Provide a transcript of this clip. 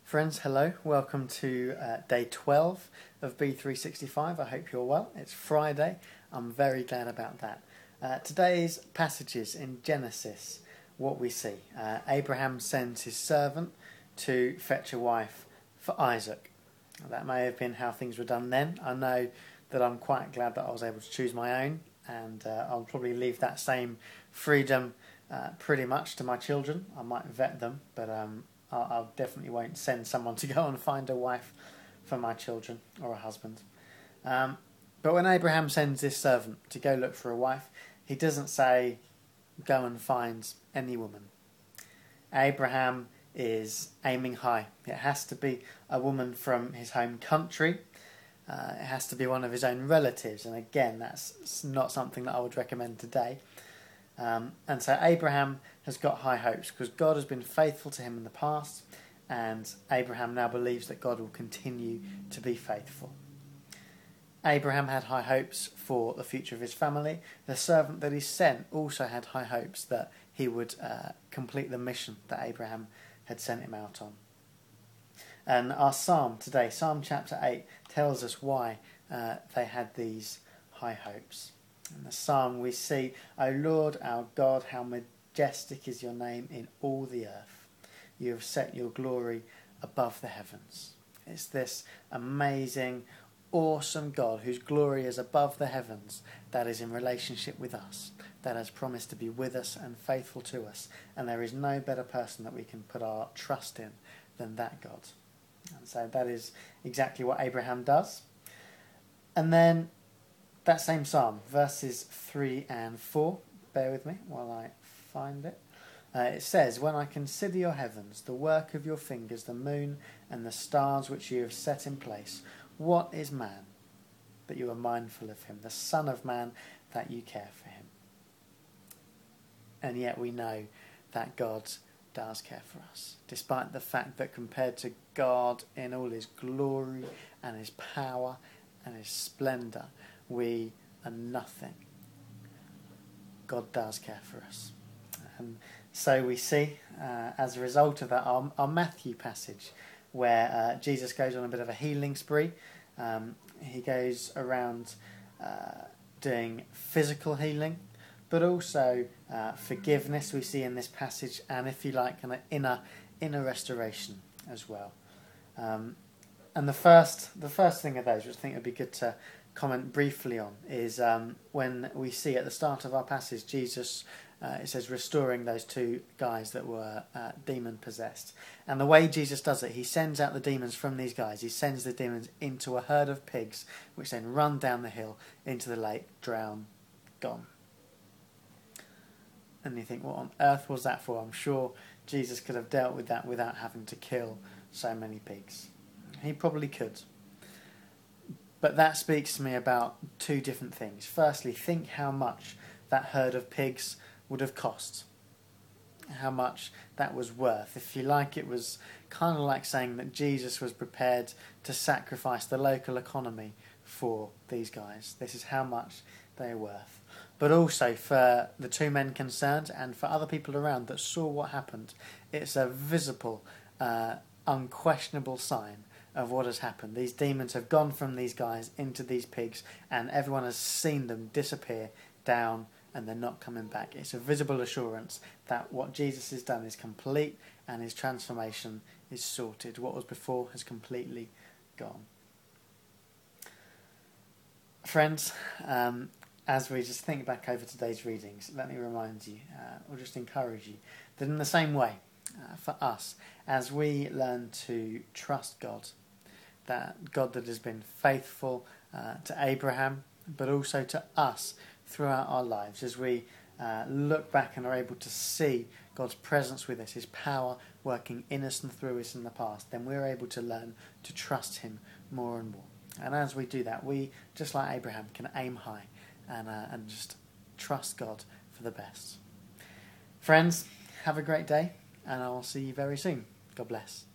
Friends, hello. Welcome to day 12 of B365. I hope you're well. It's Friday. I'm very glad about that. Today's passages in Genesis, what we see. Abraham sends his servant to fetch a wife for Isaac. That may have been how things were done then. I know that I'm quite glad that I was able to choose my own, and I'll probably leave that same freedom pretty much to my children. I might vet them, but I definitely won't send someone to go and find a wife for my children or a husband. But when Abraham sends this servant to go look for a wife, he doesn't say, go and find any woman. Abraham is aiming high. It has to be a woman from his home country. It has to be one of his own relatives. And again, that's not something that I would recommend today. And so Abraham has got high hopes because God has been faithful to him in the past, and Abraham now believes that God will continue to be faithful. Abraham had high hopes for the future of his family. The servant that he sent also had high hopes that he would complete the mission that Abraham had sent him out on. And our psalm today, Psalm chapter 8, tells us why they had these high hopes. In the psalm we see, O Lord our God, how majestic is your name in all the earth. You have set your glory above the heavens. It's this amazing, awesome God whose glory is above the heavens that is in relationship with us, that has promised to be with us and faithful to us. And there is no better person that we can put our trust in than that God. And so that is exactly what Abraham does. And then that same psalm, verses 3 and 4, bear with me while I find it. It says, when I consider your heavens, the work of your fingers, the moon and the stars which you have set in place, what is man that you are mindful of him, the son of man that you care for him? And yet we know that God does care for us, despite the fact that compared to God in all his glory and his power and his splendour, we are nothing. God does care for us. And so we see, as a result of that, our Matthew passage, where Jesus goes on a bit of a healing spree. He goes around doing physical healing, but also forgiveness we see in this passage, and if you like, an inner restoration as well. And the first thing of those, which I think would be good to comment briefly on, is when we see at the start of our passage Jesus, it says, restoring those two guys that were demon possessed. And the way Jesus does it, he sends out the demons from these guys. He sends the demons into a herd of pigs, which then run down the hill into the lake, drown, gone. And you think, what on earth was that for? I'm sure Jesus could have dealt with that without having to kill so many pigs. He probably could. But that speaks to me about two different things. Firstly, think how much that herd of pigs would have cost. How much that was worth. If you like, it was kind of like saying that Jesus was prepared to sacrifice the local economy for these guys. This is how much they are worth. But also for the two men concerned and for other people around that saw what happened, it's a visible, unquestionable sign of what has happened. These demons have gone from these guys into these pigs, and everyone has seen them disappear down, and they're not coming back. It's a visible assurance that what Jesus has done is complete and his transformation is sorted. What was before has completely gone. Friends, as we just think back over today's readings, let me remind you, or just encourage you, that in the same way, for us, as we learn to trust God, that God that has been faithful to Abraham, but also to us throughout our lives, as we look back and are able to see God's presence with us, his power working in us and through us in the past, then we're able to learn to trust him more and more. And as we do that, we, just like Abraham, can aim high and just trust God for the best. Friends, have a great day, and I will see you very soon. God bless.